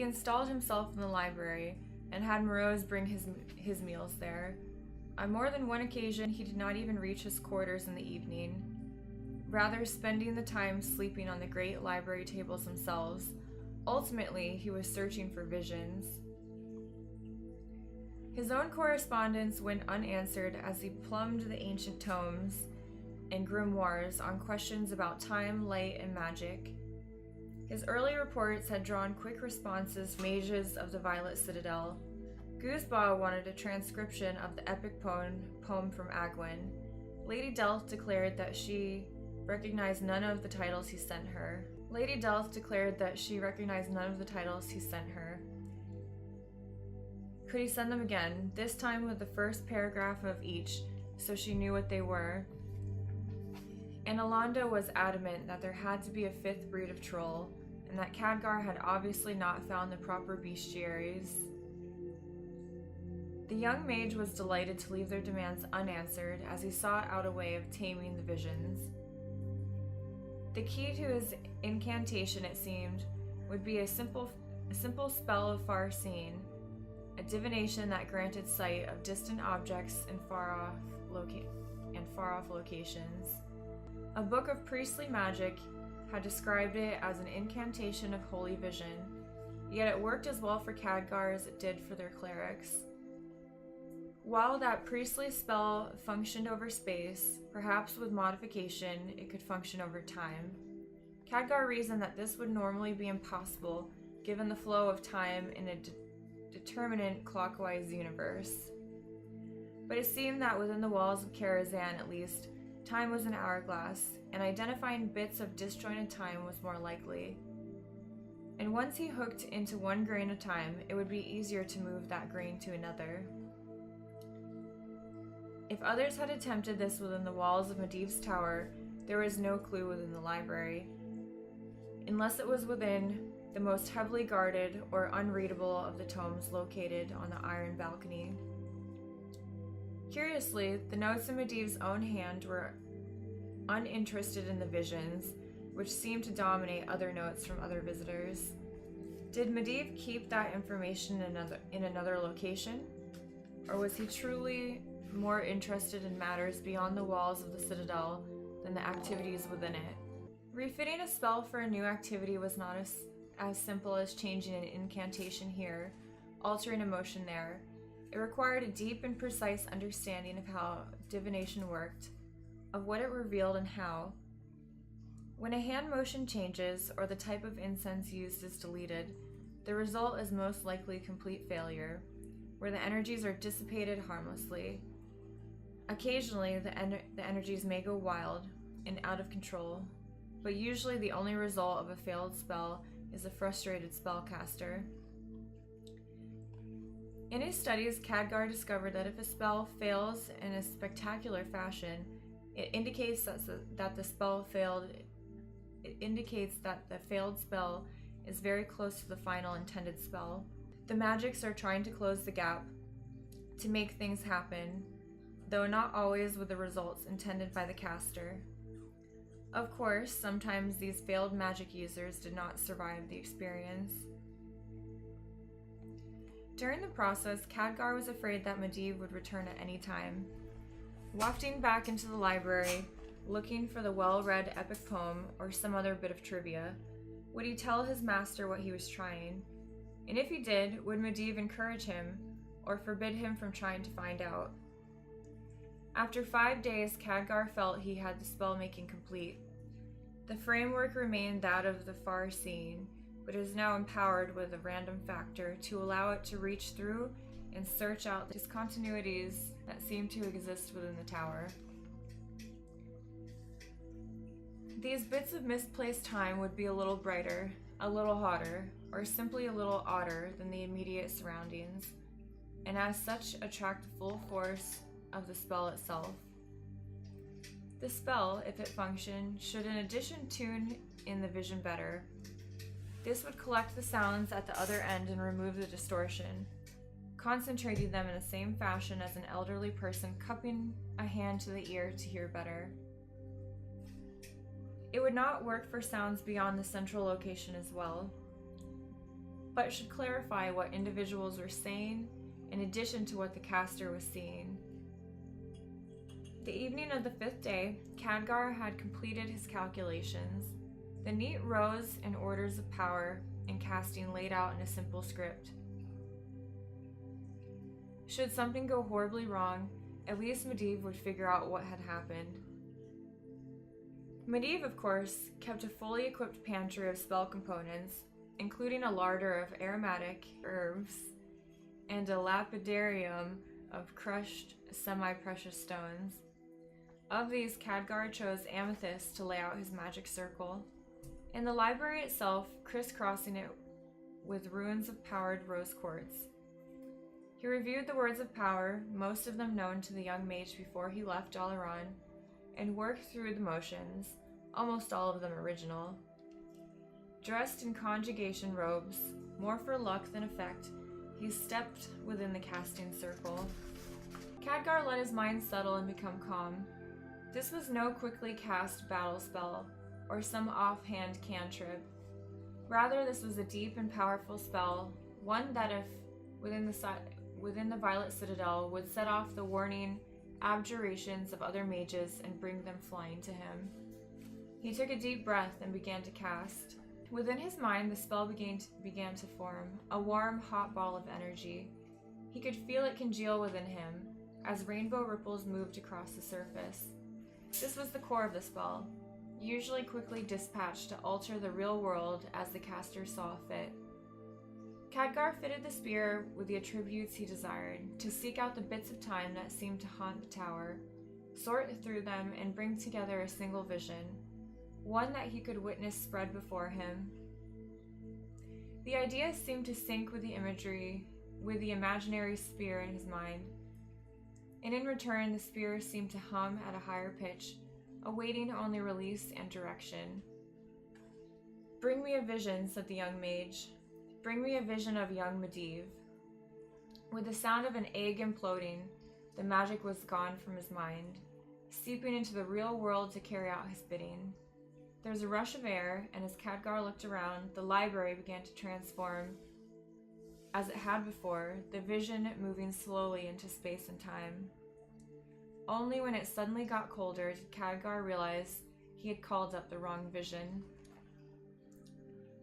installed himself in the library and had Morose bring his meals there. On more than one occasion, he did not even reach his quarters in the evening, rather spending the time sleeping on the great library tables themselves. Ultimately, he was searching for visions. His own correspondence went unanswered as he plumbed the ancient tomes and grimoires on questions about time, light, and magic. His early reports had drawn quick responses from mages of the Violet Citadel. Guzba wanted a transcription of the epic poem from Agwin. Lady Delth declared that she recognized none of the titles he sent her. Could he send them again, this time with the first paragraph of each, so she knew what they were? And Alonda was adamant that there had to be a fifth breed of troll, and that Khadgar had obviously not found the proper bestiaries. The young mage was delighted to leave their demands unanswered as he sought out a way of taming the visions. The key to his incantation, it seemed, would be a simple spell of far seeing, a divination that granted sight of distant objects in far-off locations. A book of priestly magic had described it as an incantation of holy vision, yet it worked as well for Khadgar as it did for their clerics. While that priestly spell functioned over space, perhaps with modification, it could function over time. Khadgar reasoned that this would normally be impossible given the flow of time in a determinate clockwise universe. But it seemed that within the walls of Karazhan, at least, time was an hourglass, and identifying bits of disjointed time was more likely. And once he hooked into one grain of time, it would be easier to move that grain to another. If others had attempted this within the walls of Medivh's tower, there was no clue within the library, unless it was within the most heavily guarded or unreadable of the tomes located on the iron balcony. Curiously, the notes in Medivh's own hand were uninterested in the visions, which seemed to dominate other notes from other visitors. Did Medivh keep that information in another location? Or was he truly more interested in matters beyond the walls of the Citadel than the activities within it? Refitting a spell for a new activity was not as simple as changing an incantation here, altering a motion there. It required a deep and precise understanding of how divination worked, of what it revealed and how. When a hand motion changes or the type of incense used is deleted, the result is most likely complete failure, where the energies are dissipated harmlessly. Occasionally, the energies may go wild and out of control, but usually the only result of a failed spell is a frustrated spellcaster. In his studies, Khadgar discovered that if a spell fails in a spectacular fashion, it indicates that the failed spell is very close to the final intended spell. The magics are trying to close the gap, to make things happen, though not always with the results intended by the caster. Of course, sometimes these failed magic users did not survive the experience. During the process, Khadgar was afraid that Medivh would return at any time. Wafting back into the library, looking for the well-read epic poem or some other bit of trivia, would he tell his master what he was trying? And if he did, would Medivh encourage him or forbid him from trying to find out? After 5 days, Khadgar felt he had the spell-making complete. The framework remained that of the far-seeing, but is now empowered with a random factor to allow it to reach through and search out the discontinuities that seem to exist within the tower. These bits of misplaced time would be a little brighter, a little hotter, or simply a little odder than the immediate surroundings, and as such attract the full force of the spell itself. The spell, if it functioned, should in addition tune in the vision better. This would collect the sounds at the other end and remove the distortion, concentrating them in the same fashion as an elderly person cupping a hand to the ear to hear better. It would not work for sounds beyond the central location as well. but should clarify what individuals were saying in addition to what the caster was seeing. The evening of the 5th day, Khadgar had completed his calculations. The neat rows and orders of power and casting laid out in a simple script. Should something go horribly wrong, at least Medivh would figure out what had happened. Medivh, of course, kept a fully equipped pantry of spell components, including a larder of aromatic herbs and a lapidarium of crushed semi-precious stones. Of these, Khadgar chose amethyst to lay out his magic circle. In the library itself, crisscrossing it with runes of powered rose quartz. He reviewed the words of power, most of them known to the young mage before he left Dalaran, and worked through the motions, almost all of them original. Dressed in conjugation robes, more for luck than effect, he stepped within the casting circle. Khadgar let his mind settle and become calm. This was no quickly cast battle spell, or some offhand cantrip. Rather, this was a deep and powerful spell, one that if within the Violet Citadel would set off the warning abjurations of other mages and bring them flying to him. He took a deep breath and began to cast. Within his mind, the spell began to form, a warm, hot ball of energy. He could feel it congeal within him, as rainbow ripples moved across the surface. This was the core of the spell, usually quickly dispatched to alter the real world as the caster saw fit. Khadgar fitted the spear with the attributes he desired, to seek out the bits of time that seemed to haunt the tower, sort through them, and bring together a single vision, one that he could witness spread before him. The idea seemed to sync with the imagery, with the imaginary spear in his mind, and in return the spear seemed to hum at a higher pitch, awaiting only release and direction. "Bring me a vision," said the young mage. "Bring me a vision of young Medivh." With the sound of an egg imploding, the magic was gone from his mind, seeping into the real world to carry out his bidding. There was a rush of air, and as Khadgar looked around, the library began to transform as it had before, the vision moving slowly into space and time. Only when it suddenly got colder did Khadgar realize he had called up the wrong vision.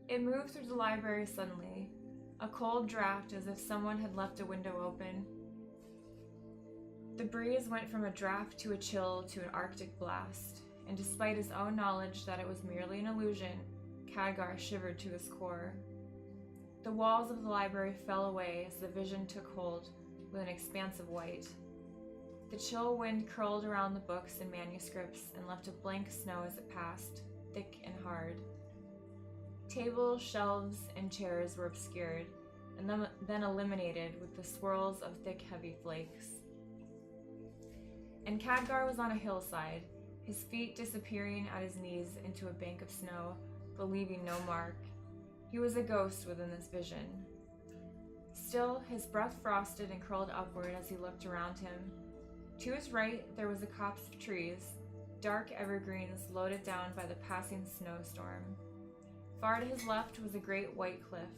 It moved through the library suddenly, a cold draft as if someone had left a window open. The breeze went from a draft to a chill to an arctic blast, and despite his own knowledge that it was merely an illusion, Khadgar shivered to his core. The walls of the library fell away as the vision took hold with an expanse of white. The chill wind curled around the books and manuscripts and left a blank snow as it passed, thick and hard. Tables, shelves, and chairs were obscured, and then eliminated with the swirls of thick, heavy flakes. And Khadgar was on a hillside, his feet disappearing at his knees into a bank of snow, but leaving no mark. He was a ghost within this vision. Still, his breath frosted and curled upward as he looked around him. To his right, there was a copse of trees, dark evergreens loaded down by the passing snowstorm. Far to his left was a great white cliff.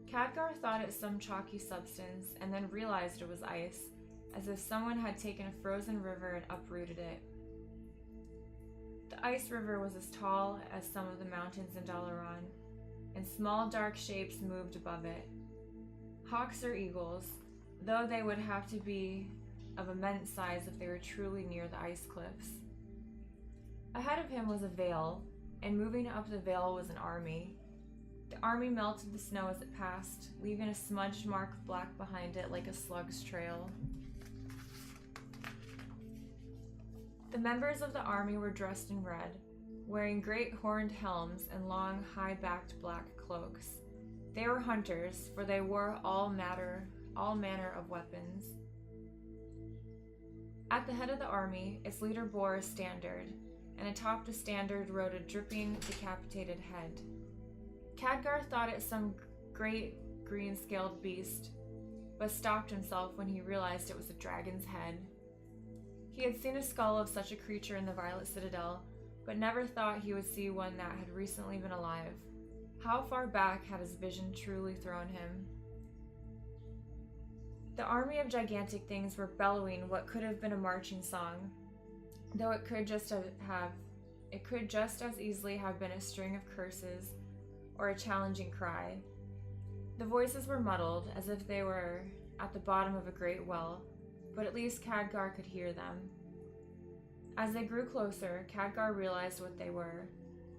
Khadgar thought it some chalky substance, and then realized it was ice, as if someone had taken a frozen river and uprooted it. The ice river was as tall as some of the mountains in Dalaran, and small dark shapes moved above it. Hawks or eagles, though they would have to be of immense size if they were truly near the ice cliffs. Ahead of him was a vale, and moving up the vale was an army. The army melted the snow as it passed, leaving a smudged mark of black behind it like a slug's trail. The members of the army were dressed in red, wearing great horned helms and long, high-backed black cloaks. They were hunters, for they wore all manner of weapons. At the head of the army, its leader bore a standard, and atop the standard rode a dripping, decapitated head. Khadgar thought it some great green-scaled beast, but stopped himself when he realized it was a dragon's head. He had seen a skull of such a creature in the Violet Citadel, but never thought he would see one that had recently been alive. How far back had his vision truly thrown him? The army of gigantic things were bellowing what could have been a marching song, though it could just as easily have been a string of curses or a challenging cry. The voices were muddled, as if they were at the bottom of a great well, but at least Khadgar could hear them. As they grew closer, Khadgar realized what they were.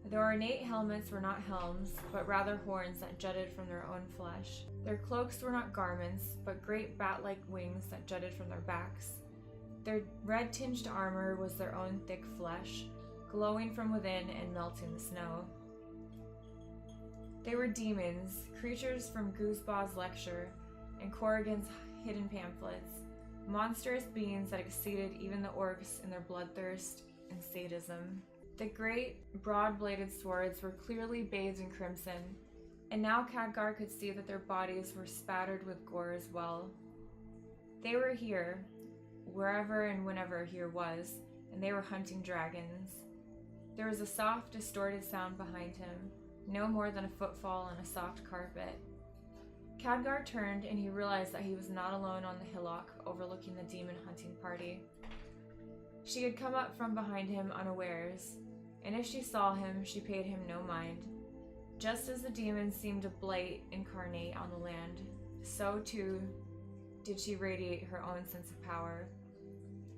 Their ornate helmets were not helms, but rather horns that jutted from their own flesh. Their cloaks were not garments, but great bat-like wings that jutted from their backs. Their red-tinged armor was their own thick flesh, glowing from within and melting the snow. They were demons, creatures from Goosebaw's lecture and Corrigan's hidden pamphlets, monstrous beings that exceeded even the orcs in their bloodthirst and sadism. The great, broad-bladed swords were clearly bathed in crimson, and now Khadgar could see that their bodies were spattered with gore as well. They were here, wherever and whenever here was, and they were hunting dragons. There was a soft, distorted sound behind him, no more than a footfall on a soft carpet. Khadgar turned, and he realized that he was not alone on the hillock overlooking the demon hunting party. She had come up from behind him unawares, and if she saw him, she paid him no mind. Just as the demons seemed to blight incarnate on the land, so too did she radiate her own sense of power.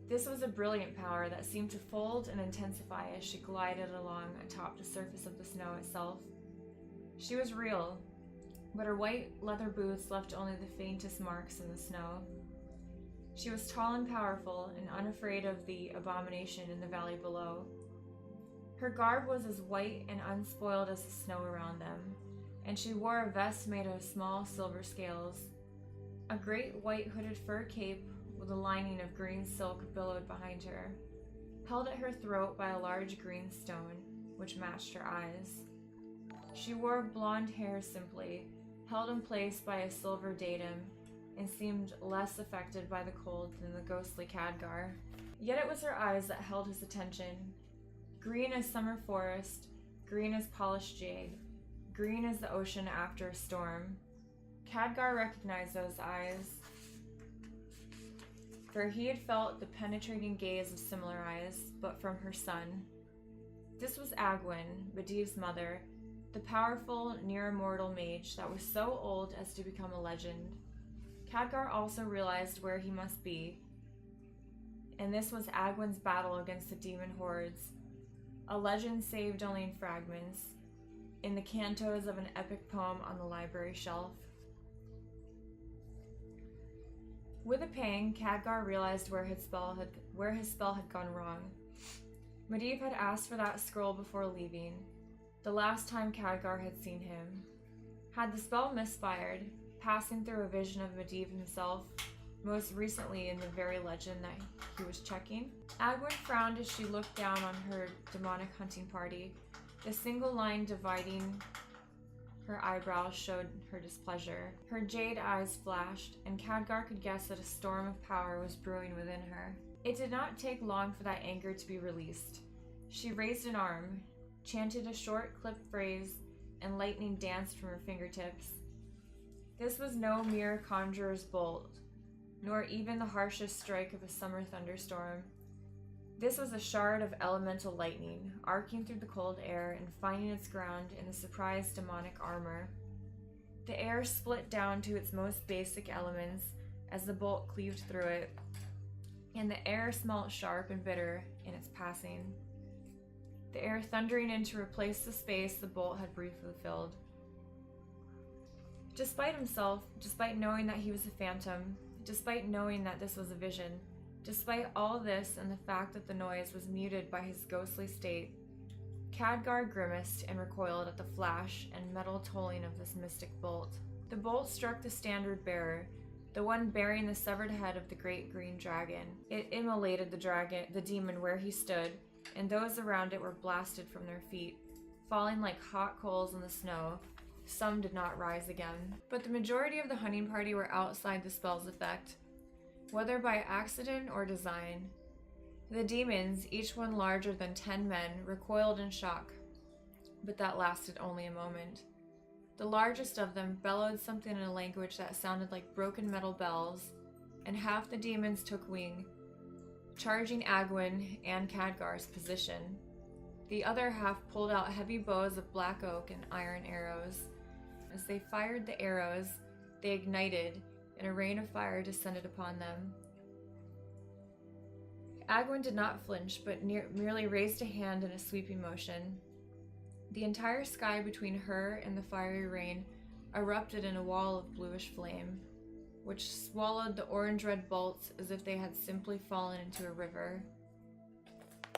This was a brilliant power that seemed to fold and intensify as she glided along atop the surface of the snow itself. She was real, but her white leather boots left only the faintest marks in the snow. She was tall and powerful and unafraid of the abomination in the valley below. Her garb was as white and unspoiled as the snow around them, and she wore a vest made of small silver scales. A great white hooded fur cape with a lining of green silk billowed behind her, held at her throat by a large green stone, which matched her eyes. She wore blonde hair simply, held in place by a silver datum, and seemed less affected by the cold than the ghostly Khadgar. Yet it was her eyes that held his attention. Green as summer forest, green as polished jade, green as the ocean after a storm. Khadgar recognized those eyes, for he had felt the penetrating gaze of similar eyes, but from her son. This was Agwyn, Medivh's mother, the powerful, near-immortal mage that was so old as to become a legend. Khadgar also realized where he must be, and this was Agwyn's battle against the demon hordes, a legend saved only in fragments, in the cantos of an epic poem on the library shelf. With a pang, Khadgar realized where his spell had gone wrong. Medivh had asked for that scroll before leaving, the last time Khadgar had seen him. Had the spell misfired, passing through a vision of Medivh himself, most recently in the very legend that he was checking? Agwyn frowned as she looked down on her demonic hunting party. The single line dividing her eyebrows showed her displeasure. Her jade eyes flashed, and Khadgar could guess that a storm of power was brewing within her. It did not take long for that anger to be released. She raised an arm, chanted a short, clipped phrase, and lightning danced from her fingertips. This was no mere conjurer's bolt, nor even the harshest strike of a summer thunderstorm. This was a shard of elemental lightning, arcing through the cold air and finding its ground in the surprised demonic armor. The air split down to its most basic elements as the bolt cleaved through it, and the air smelt sharp and bitter in its passing, the air thundering in to replace the space the bolt had briefly filled. Despite himself, despite knowing that he was a phantom, despite knowing that this was a vision, despite all this and the fact that the noise was muted by his ghostly state, Khadgar grimaced and recoiled at the flash and metal tolling of this mystic bolt. The bolt struck the standard bearer, the one bearing the severed head of the great green dragon. It immolated the demon where he stood, and those around it were blasted from their feet, falling like hot coals in the snow. Some did not rise again. But the majority of the hunting party were outside the spell's effect, whether by accident or design. The demons, each one larger than 10 men, recoiled in shock, but that lasted only a moment. The largest of them bellowed something in a language that sounded like broken metal bells, and half the demons took wing, charging Agwyn and Khadgar's position. The other half pulled out heavy bows of black oak and iron arrows. As they fired the arrows, they ignited, and a rain of fire descended upon them. Agwyn did not flinch, but merely raised a hand in a sweeping motion. The entire sky between her and the fiery rain erupted in a wall of bluish flame, which swallowed the orange-red bolts as if they had simply fallen into a river.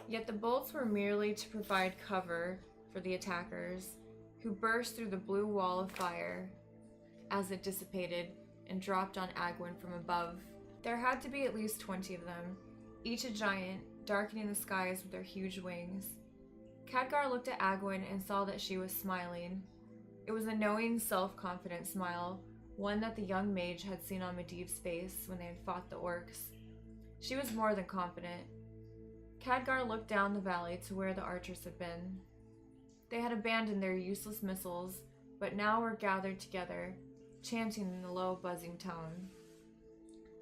Yet the bolts were merely to provide cover for the attackers, who burst through the blue wall of fire as it dissipated and dropped on Agwyn from above. There had to be at least 20 of them, each a giant, darkening the skies with their huge wings. Khadgar looked at Agwyn and saw that she was smiling. It was a knowing, self-confident smile, one that the young mage had seen on Medivh's face when they had fought the orcs. She was more than confident. Khadgar looked down the valley to where the archers had been. They had abandoned their useless missiles, but now were gathered together, chanting in a low, buzzing tone.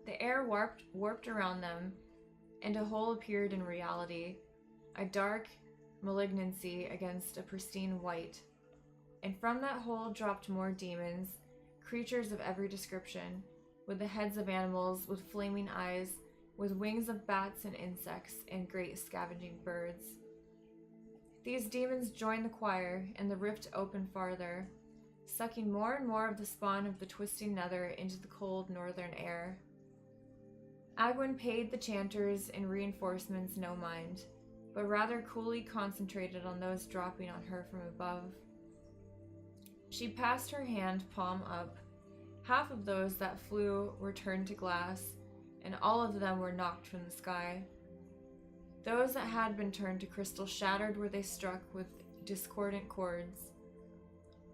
The air warped around them, and a hole appeared in reality, a dark malignancy against a pristine white. And from that hole dropped more demons, creatures of every description, with the heads of animals, with flaming eyes, with wings of bats and insects, and great scavenging birds. These demons joined the choir, and the rift opened farther, sucking more and more of the spawn of the twisting nether into the cold northern air. Agwyn paid the chanters and reinforcements no mind, but rather coolly concentrated on those dropping on her from above. She passed her hand palm up. Half of those that flew were turned to glass, and all of them were knocked from the sky. Those that had been turned to crystal shattered where they struck with discordant chords.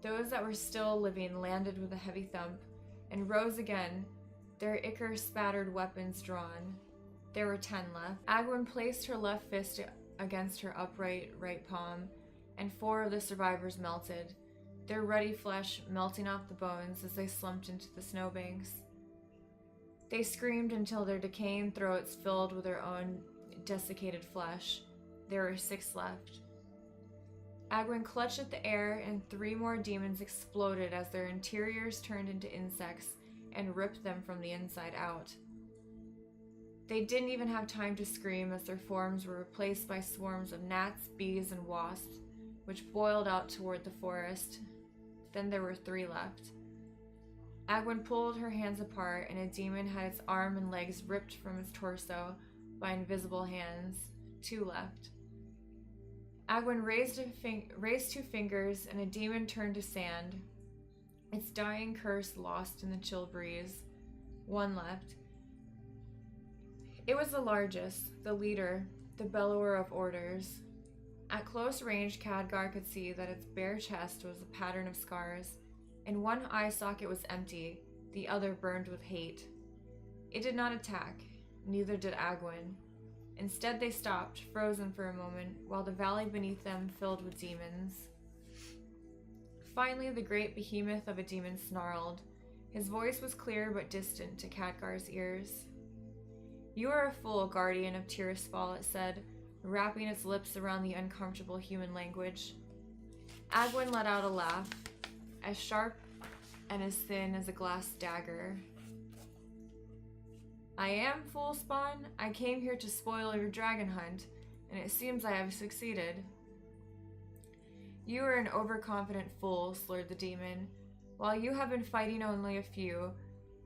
Those that were still living landed with a heavy thump, and rose again, their ichor-spattered weapons drawn. There were 10 left. Agwyn placed her left fist against her upright right palm, and 4 of the survivors melted, their ruddy flesh melting off the bones as they slumped into the snowbanks. They screamed until their decaying throats filled with their own desiccated flesh. There were 6 left. Agwyn clutched at the air, and 3 more demons exploded as their interiors turned into insects and ripped them from the inside out. They didn't even have time to scream as their forms were replaced by swarms of gnats, bees, and wasps, which boiled out toward the forest. Then there were 3 left. Agwyn pulled her hands apart, and a demon had its arm and legs ripped from its torso by invisible hands. 2 left. Agwyn raised 2 fingers, and a demon turned to sand, its dying curse lost in the chill breeze. 1 left. It was the largest, the leader, the bellower of orders. At close range, Khadgar could see that its bare chest was a pattern of scars, and one eye socket was empty, the other burned with hate. It did not attack, neither did Agwyn. Instead, they stopped, frozen for a moment, while the valley beneath them filled with demons. Finally, the great behemoth of a demon snarled. His voice was clear but distant to Khadgar's ears. "You are a fool, guardian of Tirisfal," it said, wrapping its lips around the uncomfortable human language. Agwyn let out a laugh, as sharp and as thin as a glass dagger. "I am fool spawn. I came here to spoil your dragon hunt, and it seems I have succeeded." "You are an overconfident fool," slurred the demon. "While you have been fighting only a few,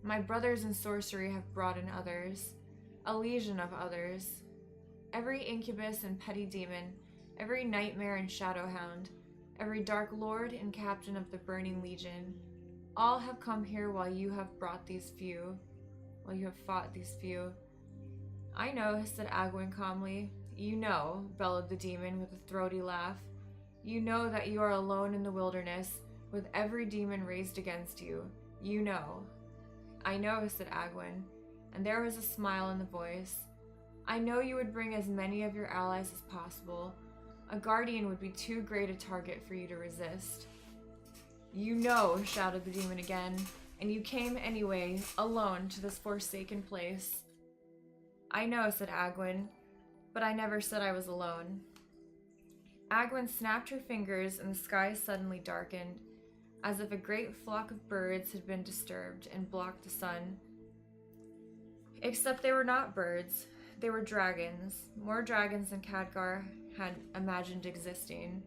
my brothers in sorcery have brought in others, a legion of others. Every incubus and petty demon, every nightmare and shadowhound, every dark lord and captain of the burning legion, all have come here while you have fought these few. "I know," said Agwyn calmly. "You know," bellowed the demon with a throaty laugh. "You know that you are alone in the wilderness, with every demon raised against you. You know." "I know," said Agwyn, and there was a smile in the voice. "I know you would bring as many of your allies as possible. A guardian would be too great a target for you to resist." "You know," shouted the demon again, "and you came anyway, alone, to this forsaken place." "I know," said Agwin, "but I never said I was alone." Agwin snapped her fingers and the sky suddenly darkened, as if a great flock of birds had been disturbed and blocked the sun. Except they were not birds, they were dragons, more dragons than Khadgar had imagined existing.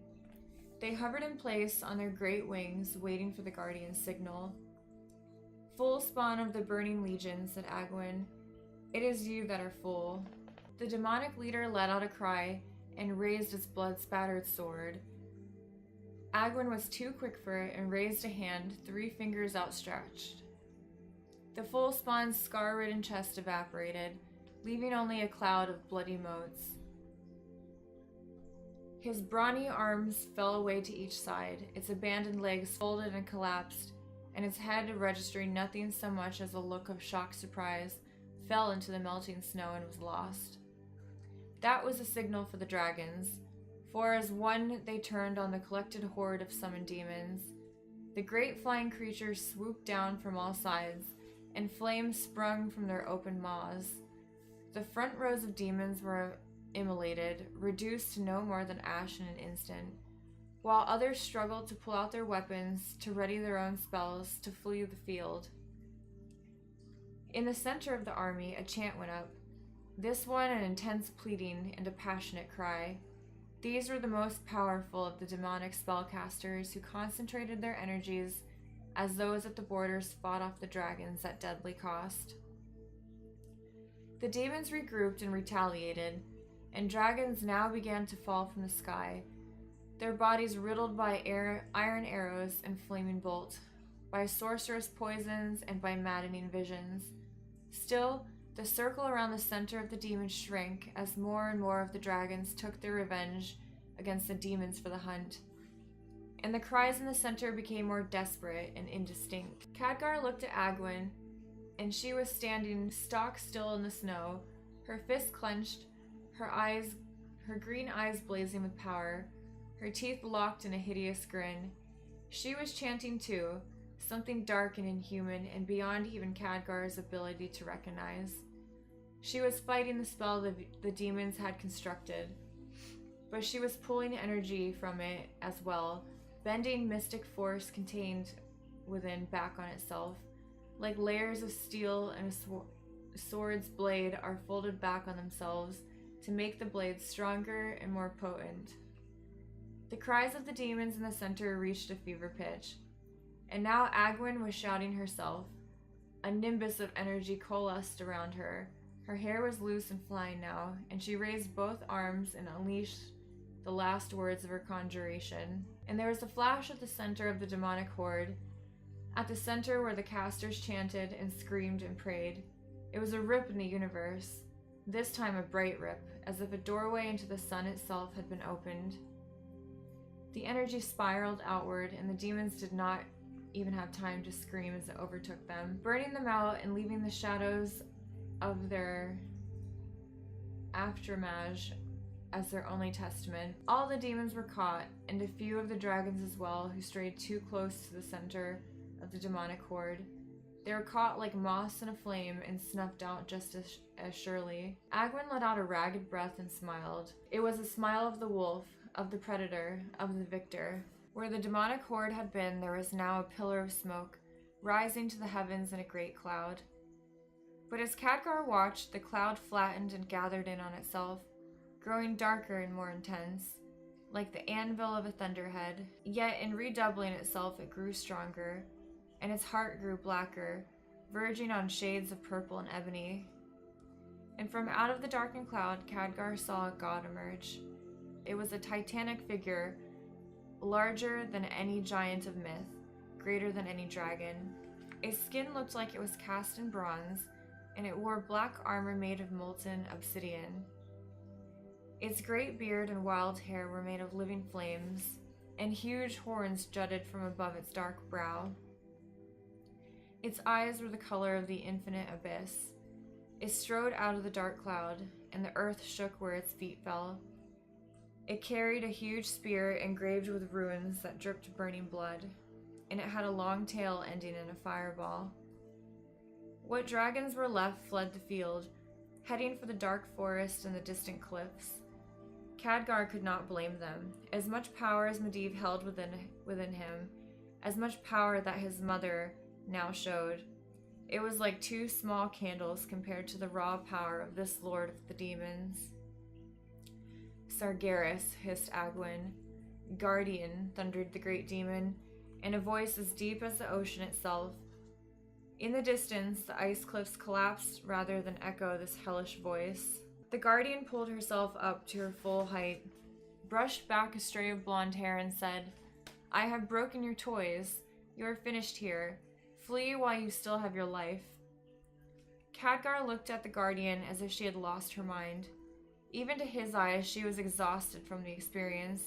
They hovered in place on their great wings, waiting for the Guardian's signal. "Full spawn of the Burning Legion," said Agwin, "it is you that are full." The demonic leader let out a cry and raised its blood-spattered sword. Agwin was too quick for it and raised a hand, 3 fingers outstretched. The full spawn's scar-ridden chest evaporated, leaving only a cloud of bloody motes. His brawny arms fell away to each side, its abandoned legs folded and collapsed, and its head, registering nothing so much as a look of shocked surprise, fell into the melting snow and was lost. That was a signal for the dragons, for as one they turned on the collected horde of summoned demons. The great flying creatures swooped down from all sides, and flames sprung from their open maws. The front rows of demons were immolated, reduced to no more than ash in an instant, while others struggled to pull out their weapons, to ready their own spells, to flee the field. In the center of the army, a chant went up, this one an intense pleading and a passionate cry. These were the most powerful of the demonic spellcasters who concentrated their energies as those at the borders fought off the dragons at deadly cost. The demons regrouped and retaliated, and dragons now began to fall from the sky, their bodies riddled by iron arrows and flaming bolt, by sorcerous poisons, and by maddening visions. Still, the circle around the center of the demons shrank as more and more of the dragons took their revenge against the demons for the hunt, and the cries in the center became more desperate and indistinct. Khadgar looked at Agwin, and she was standing stock still in the snow, her fists clenched, her green eyes blazing with power, her teeth locked in a hideous grin. She was chanting too, something dark and inhuman and beyond even Khadgar's ability to recognize. She was fighting the spell the demons had constructed, but she was pulling energy from it as well, bending mystic force contained within back on itself, like layers of steel and a sword's blade are folded back on themselves to make the blade stronger and more potent. The cries of the demons in the center reached a fever pitch, and now Agwin was shouting herself. A nimbus of energy coalesced around her. Her hair was loose and flying now, and she raised both arms and unleashed the last words of her conjuration. And there was a flash at the center of the demonic horde, at the center where the casters chanted and screamed and prayed. It was a rip in the universe, this time a bright rip, as if a doorway into the sun itself had been opened. The energy spiraled outward, and the demons did not even have time to scream as it overtook them, burning them out and leaving the shadows of their aftermath as their only testament. All the demons were caught, and a few of the dragons as well, who strayed too close to the center of the demonic horde. They were caught like moths in a flame and snuffed out just as surely. Agwin let out a ragged breath and smiled. It was a smile of the wolf, of the predator, of the victor. Where the demonic horde had been, there was now a pillar of smoke, rising to the heavens in a great cloud. But as Khadgar watched, the cloud flattened and gathered in on itself, growing darker and more intense, like the anvil of a thunderhead. Yet in redoubling itself, it grew stronger, and its heart grew blacker, verging on shades of purple and ebony. And from out of the darkened cloud, Khadgar saw a god emerge. It was a titanic figure, larger than any giant of myth, greater than any dragon. Its skin looked like it was cast in bronze, and it wore black armor made of molten obsidian. Its great beard and wild hair were made of living flames, and huge horns jutted from above its dark brow. Its eyes were the color of the infinite abyss. It strode out of the dark cloud, and the earth shook where its feet fell. It carried a huge spear engraved with runes that dripped burning blood. and it had a long tail ending in a fireball. What dragons were left fled the field, heading for the dark forest and the distant cliffs. Khadgar could not blame them. As much power as Medivh held within him, as much power that his mother now showed, it was like two small candles compared to the raw power of this lord of the demons. Sargeras, hissed Agwin. Guardian, thundered the great demon, in a voice as deep as the ocean itself. In the distance, the ice cliffs collapsed rather than echo this hellish voice. The Guardian pulled herself up to her full height, brushed back a stray of blonde hair, and said, "I have broken your toys. You are finished here. Flee while you still have your life." Khadgar looked at the Guardian as if she had lost her mind. Even to his eyes, she was exhausted from the experience,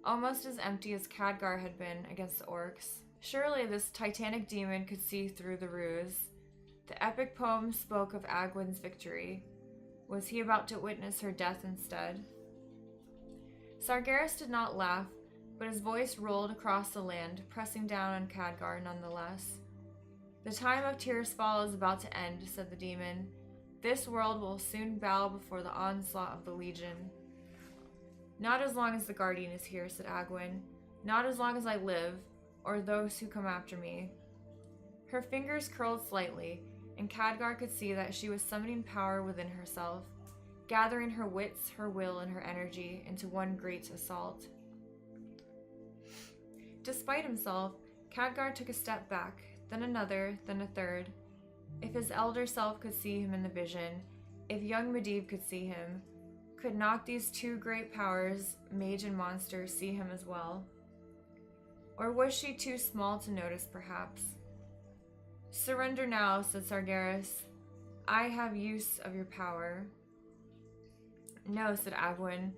almost as empty as Khadgar had been against the orcs. Surely this titanic demon could see through the ruse. The epic poem spoke of Agwin's victory. Was he about to witness her death instead? Sargeras did not laugh, but his voice rolled across the land, pressing down on Khadgar nonetheless. "The time of Tirisfal is about to end," said the demon. "This world will soon bow before the onslaught of the Legion." "Not as long as the Guardian is here," said Agwin. "Not as long as I live, or those who come after me." Her fingers curled slightly, and Khadgar could see that she was summoning power within herself, gathering her wits, her will, and her energy into one great assault. Despite himself, Khadgar took a step back, then another, then a third. If his elder self could see him in the vision, if young Medivh could see him, could not these two great powers, mage and monster, see him as well? Or was she too small to notice, perhaps? "Surrender now," said Sargeras. "I have use of your power." "No," said Agwin,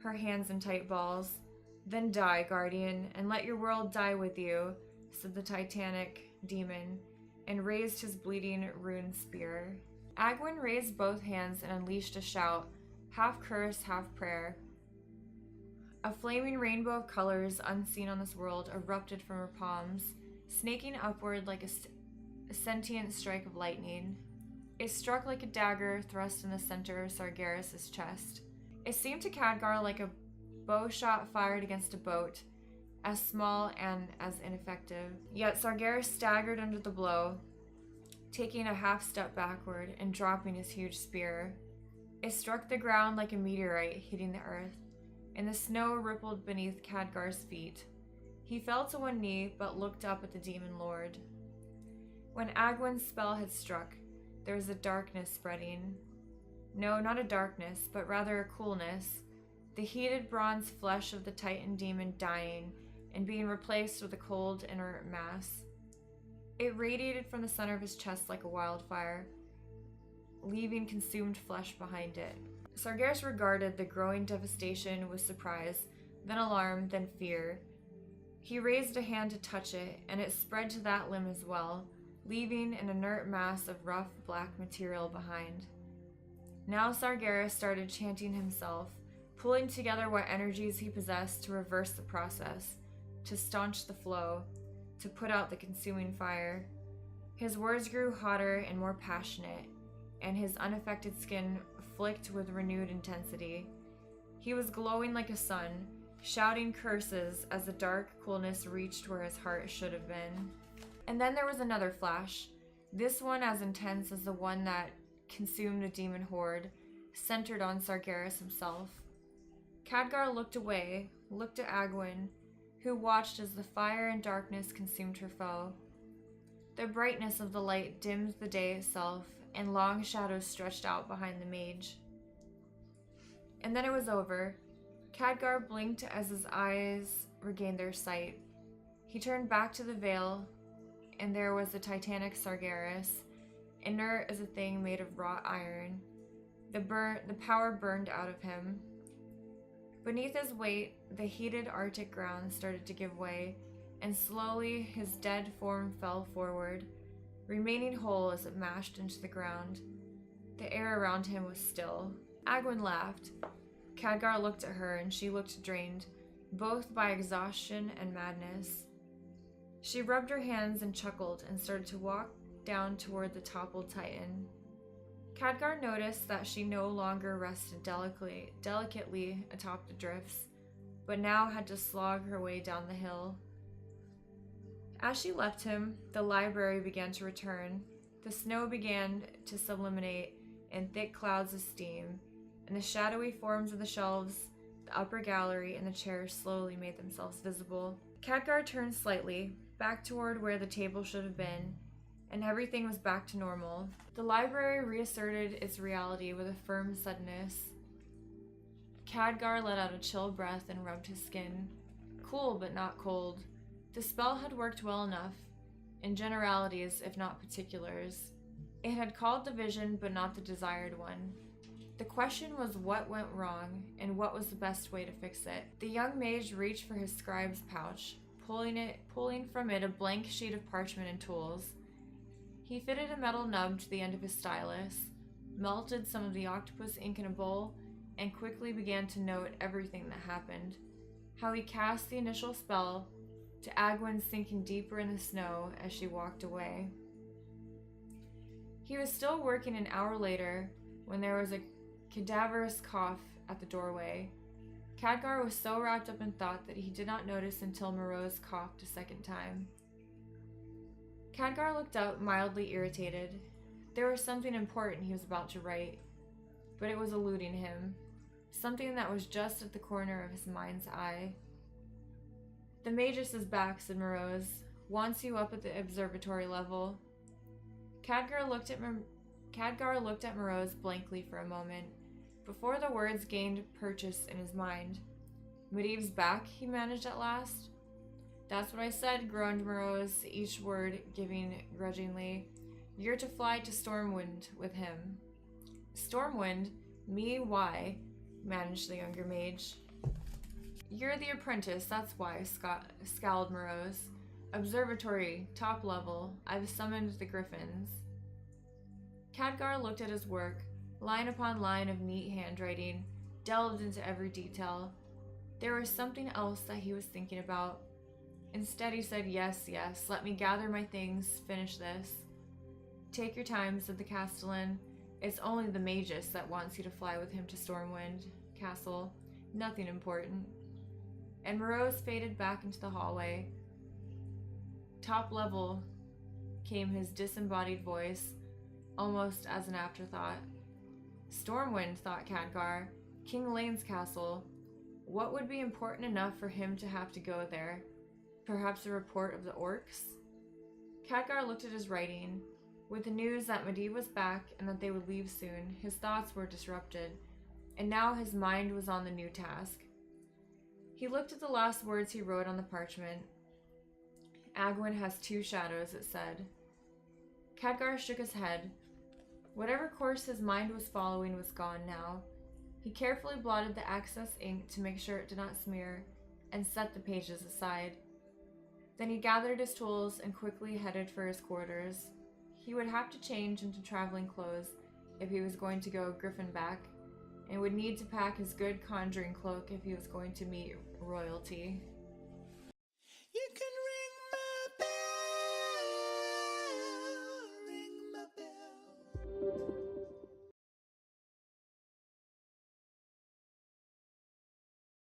her hands in tight balls. "Then die, Guardian, and let your world die with you," said the titanic demon, and raised his bleeding rune spear. Agwin raised both hands and unleashed a shout, half curse, half prayer. A flaming rainbow of colors unseen on this world erupted from her palms, snaking upward like a sentient strike of lightning. It struck like a dagger thrust in the center of Sargeras' chest. It seemed to Khadgar like a bow shot fired against a boat, as small and as ineffective. Yet Sargeras staggered under the blow, taking a half step backward and dropping his huge spear. It struck the ground like a meteorite hitting the earth, and the snow rippled beneath Khadgar's feet. He fell to one knee, but looked up at the demon lord. When Agwin's spell had struck, there was a darkness spreading. No, not a darkness, but rather a coolness. The heated bronze flesh of the Titan demon dying and being replaced with a cold, inert mass. It radiated from the center of his chest like a wildfire, leaving consumed flesh behind it. Sargeras regarded the growing devastation with surprise, then alarm, then fear. He raised a hand to touch it, and it spread to that limb as well, leaving an inert mass of rough black material behind. Now Sargeras started chanting himself, pulling together what energies he possessed to reverse the process, to staunch the flow, to put out the consuming fire. His words grew hotter and more passionate, and his unaffected skin flicked with renewed intensity. He was glowing like a sun, shouting curses as the dark coolness reached where his heart should have been. And then there was another flash, this one as intense as the one that consumed the demon horde, centered on Sargeras himself. Khadgar looked away, looked at Agwin, who watched as the fire and darkness consumed her foe. The brightness of the light dimmed the day itself, and long shadows stretched out behind the mage. And then it was over. Khadgar blinked as his eyes regained their sight. He turned back to the veil, and there was the titanic Sargeras, inert as a thing made of wrought iron. The power burned out of him. Beneath his weight, the heated Arctic ground started to give way, and slowly his dead form fell forward, remaining whole as it mashed into the ground. The air around him was still. Agwin laughed. Khadgar looked at her, and she looked drained, both by exhaustion and madness. She rubbed her hands and chuckled and started to walk down toward the toppled Titan. Khadgar noticed that she no longer rested delicately atop the drifts, but now had to slog her way down the hill. As she left him, the library began to return. The snow began to subliminate in thick clouds of steam, and the shadowy forms of the shelves, the upper gallery, and the chairs slowly made themselves visible. Khadgar turned slightly, back toward where the table should have been, and everything was back to normal. The library reasserted its reality with a firm suddenness. Khadgar let out a chill breath and rubbed his skin. Cool, but not cold. The spell had worked well enough, in generalities if not particulars. It had called the vision, but not the desired one. The question was what went wrong, and what was the best way to fix it. The young mage reached for his scribe's pouch, pulling from it a blank sheet of parchment and tools. He fitted a metal nub to the end of his stylus, melted some of the octopus ink in a bowl, and quickly began to note everything that happened. How he cast the initial spell, to Agwyn sinking deeper in the snow as she walked away. He was still working an hour later when there was a cadaverous cough at the doorway. Khadgar was so wrapped up in thought that he did not notice until Morose coughed a second time. Khadgar looked up, mildly irritated. There was something important he was about to write, but it was eluding him. Something that was just at the corner of his mind's eye. "The Magus is back," said Morose. "Wants you up at the observatory level." Khadgar looked at Morose blankly for a moment, before the words gained purchase in his mind. "Medivh's back," he managed at last. "That's what I said," groaned Morose, each word giving grudgingly. "You're to fly to Stormwind with him." "Stormwind? Me? Why?" managed the younger mage. "You're the apprentice, that's why," scowled Morose. "Observatory, top level. I've summoned the griffins." Khadgar looked at his work, line upon line of neat handwriting, delved into every detail. There was something else that he was thinking about. Instead he said, yes, let me gather my things, finish this." "Take your time," said the Castellan. "It's only the Magus that wants you to fly with him to Stormwind Castle. Nothing important." And Morose faded back into the hallway. "Top level," came his disembodied voice, almost as an afterthought. Stormwind, thought Khadgar. King Lane's castle. What would be important enough for him to have to go there? Perhaps a report of the orcs? Khadgar looked at his writing. With the news that Medivh was back and that they would leave soon, his thoughts were disrupted, and now his mind was on the new task. He looked at the last words he wrote on the parchment. "Agwyn has two shadows," it said. Khadgar shook his head. Whatever course his mind was following was gone now. He carefully blotted the excess ink to make sure it did not smear, and set the pages aside. Then he gathered his tools and quickly headed for his quarters. He would have to change into traveling clothes if he was going to go Griffinback, and would need to pack his good conjuring cloak if he was going to meet royalty.